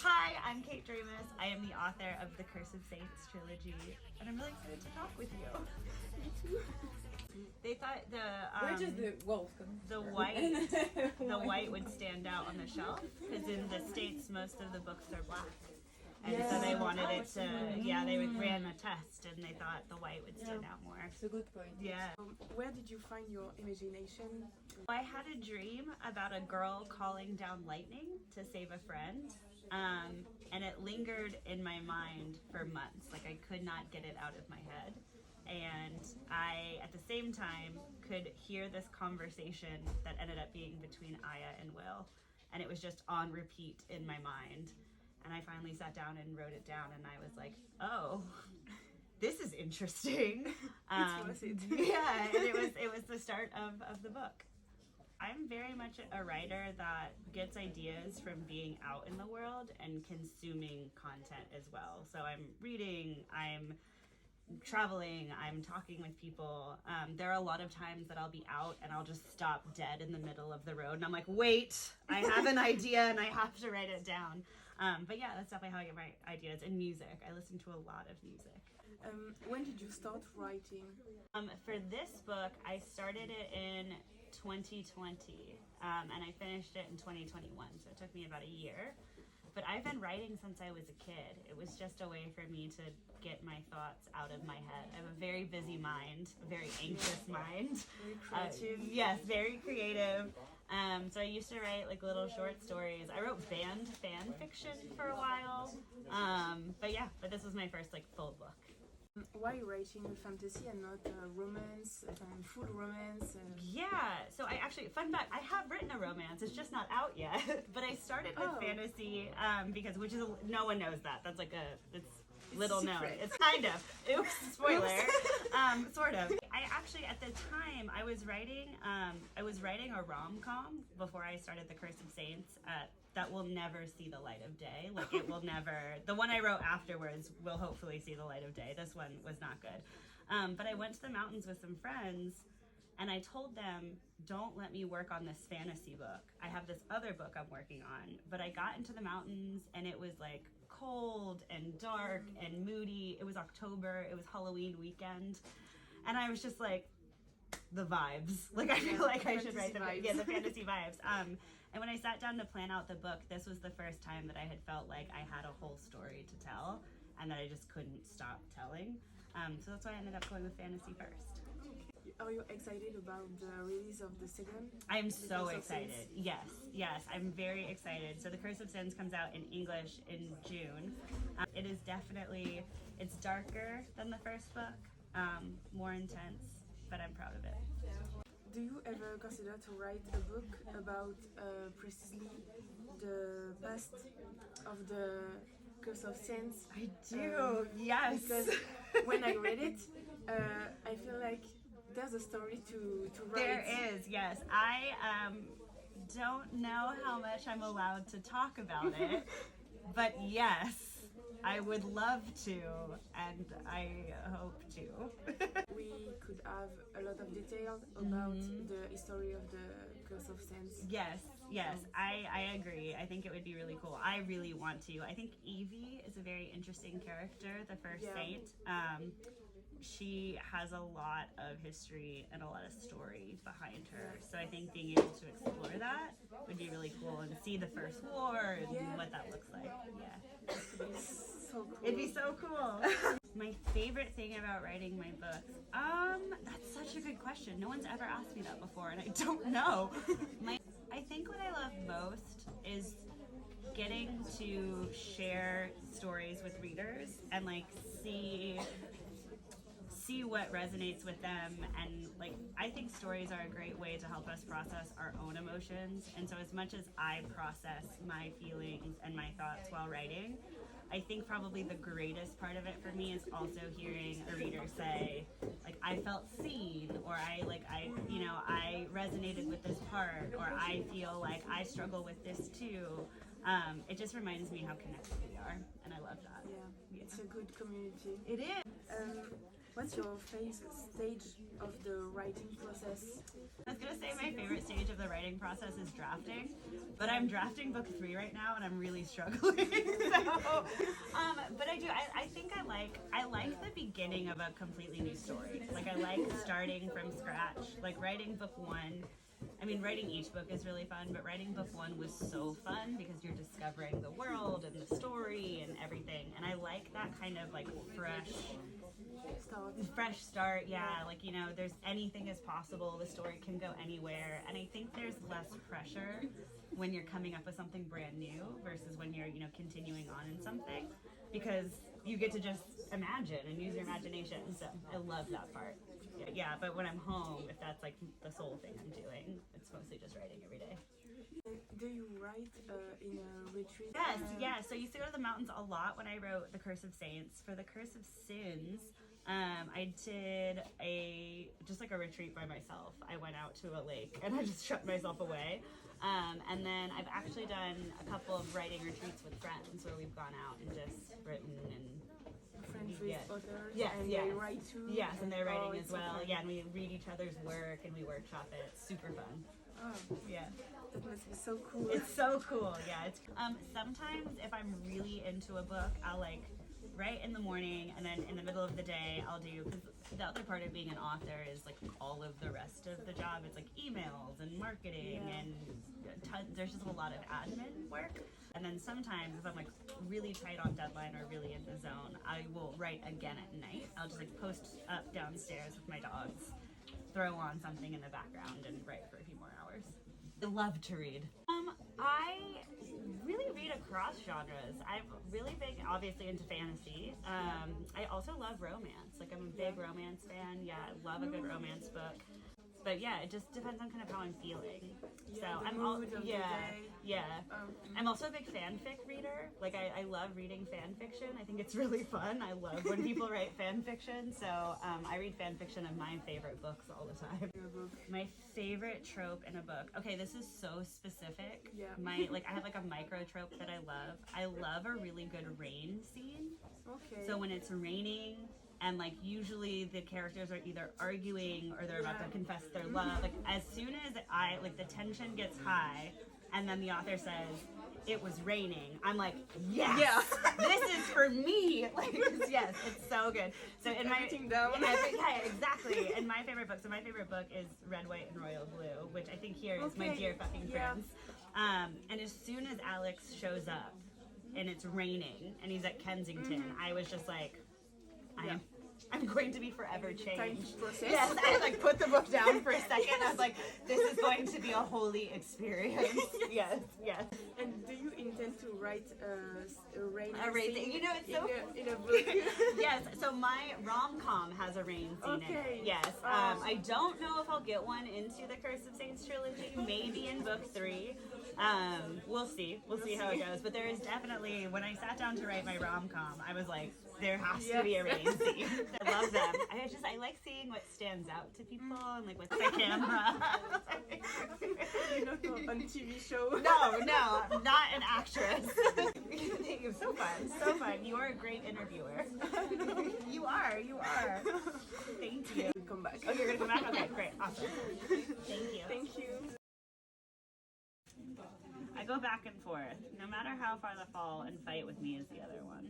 Hi, I'm Kate Dramis. I am the author of the Curse of Saints trilogy, and I'm really excited to talk with you. Me too. They thought Where does the white would stand out on the shelf because in the States most of the books are black. And so they wanted it to, they ran a test and they thought the white would stand out more. It's a good point. Yeah. Where did you find your imagination? I had a dream about a girl calling down lightning to save a friend. And it lingered in my mind for months. Like I could not get it out of my head. And I, at the same time, could hear this conversation that ended up being between Aya and Will. And it was just on repeat in my mind. And I finally sat down and wrote it down, and I was like, "Oh, this is interesting." It's worth it. Yeah, and it was the start of the book. I'm very much a writer that gets ideas from being out in the world and consuming content as well. So I'm reading, I'm traveling, I'm talking with people. There are a lot of times that I'll be out and I'll just stop dead in the middle of the road and I'm like, wait, I have an idea and I have to write it down. But yeah, that's definitely how I get my ideas. And music, I listen to a lot of music. When did you start writing? For this book, I started it in 2020 and I finished it in 2021, so it took me about a year. But I've been writing since I was a kid. It was just a way for me to get my thoughts out of my head. I have a very busy mind, a very anxious mind. Very creative. Yes, very creative. So I used to write like little short stories. I wrote banned fan fiction for a while. But this was my first like full book. Why writing fantasy and not romance, full romance? Yeah, so I actually, fun fact, I have written a romance. It's just not out yet. But I started with fantasy because, no one knows that. That's like it's little known. It's kind of. Oops, spoiler. Sort of. I actually, at the time, I was writing a rom-com before I started The Curse of Saints. That will never see the light of day. Like it will never, the one I wrote afterwards will hopefully see the light of day. This one was not good. But I went to the mountains with some friends and I told them, don't let me work on this fantasy book. I have this other book I'm working on. But I got into the mountains and it was like cold and dark and moody. It was October, it was Halloween weekend. And I was just like, the vibes. Like I feel like I should write the fantasy vibes. And when I sat down to plan out the book, this was the first time that I had felt like I had a whole story to tell and that I just couldn't stop telling. So that's why I ended up going with fantasy first. Are you excited about the release of the second? I am so excited. Yes, I'm very excited. So The Curse of Sins comes out in English in June. It is definitely, it's darker than the first book, more intense, but I'm proud of it. Do you ever consider to write a book about precisely the past of the Curse of Saints? I do, yes. Because when I read it, I feel like there's a story to write. There is, yes. I don't know how much I'm allowed to talk about it, but yes. I would love to, and I hope to. We could have a lot of details about the history of the Curse of Saints. Yes, I agree. I think it would be really cool. I really want to. I think Evie is a very interesting character, the first saint. She has a lot of history and a lot of story behind her. So I think being able to explore that would be really cool and see the first war and what that looks like. Yeah. So cool. It'd be so cool. My favorite thing about writing my books, that's such a good question. No one's ever asked me that before and I don't know. I think what I love most is getting to share stories with readers and like see what resonates with them. And like I think stories are a great way to help us process our own emotions, and so as much as I process my feelings and my thoughts while writing, I think probably the greatest part of it for me is also hearing a reader say like I felt seen, or I resonated with this part, or I feel like I struggle with this too. It just reminds me how connected we are, and I love that. Yeah, it's a good community. It is. What's your favorite stage of the writing writing process? I was gonna say my favorite stage of the writing process is drafting, but I'm drafting book 3 right now and I'm really struggling. But I think I like the beginning of a completely new story. Like I like starting from scratch. Like writing book 1. I mean, writing each book is really fun, but writing book 1 was so fun because you're discovering the world and the story and everything. And I like that kind of like fresh start. Yeah, like, you know, there's anything is possible. The story can go anywhere. And I think there's less pressure when you're coming up with something brand new versus when you're, you know, continuing on in something, because you get to just imagine and use your imagination. So I love that part. Yeah, but when I'm home, if that's like the sole thing I'm doing, it's mostly just writing every day. Do you write in a retreat? Yes, yeah. So I used to go to the mountains a lot when I wrote The Curse of Saints. For The Curse of Sins, I did just like a retreat by myself. I went out to a lake and I just shut myself away. And then I've actually done a couple of writing retreats with friends where we've gone out and just written and friends with authors, yes, and yes. they write too. Yes, and they're writing as well. So yeah, and we read each other's work and we workshop it. It's super fun. Oh, yeah. That must be so cool. It's so cool. Yeah. It's sometimes if I'm really into a book, I'll like write in the morning, and then in the middle of the day I'll do, because the other part of being an author is like all of the rest of the job. It's like emails and marketing and there's just a lot of admin work. And then sometimes if I'm like really tight on deadline or really in the zone, I will write again at night. I'll just like post up downstairs with my dogs, throw on something in the background and write for a few more hours. I love to read. I really read across genres. I'm really big, obviously, into fantasy. I also love romance. Like, I'm a big romance fan. Yeah, I love a good romance book. But yeah, it just depends on kind of how I'm feeling. So I'm I'm also a big fanfic reader. Like I love reading fan fiction. I think it's really fun. I love when people write fan fiction. So I read fan fiction of my favorite books all the time. My favorite trope in a book. Okay, this is so specific. Yeah. I have like a micro trope that I love. I love a really good rain scene. Okay. So when it's raining, and like usually the characters are either arguing or they're about to confess their love. Like as soon as the tension gets high, and then the author says it was raining, I'm like, yes, this is for me. Like yes, it's so good. So in my exactly. In my favorite book, my favorite book is Red, White, and Royal Blue, which I think here is My Dear Fucking Prince. And as soon as Alex shows up and it's raining and he's at Kensington, I was just like, I'm going to be forever changed. Yes, I like put the book down for a second. I was like, this is going to be a holy experience. Yes. And do you intend to write a rain scene? You know, it's so in a book. Yes. So my rom-com has a rain scene in it. Yes. I don't know if I'll get one into the Curse of Saints trilogy. Maybe in book 3. We'll see. We'll see how it goes. But there is definitely, when I sat down to write my rom-com, I was like, there has to be a rain scene. I love them. I like seeing what stands out to people and like with the camera. You're not on TV show. No, I'm not an actress. So fun. You are a great interviewer. You are. Thank you. Come back. Oh, you're gonna come back? Okay, great, awesome. Thank you. I go back and forth. No matter how far the fall and fight with me is the other one.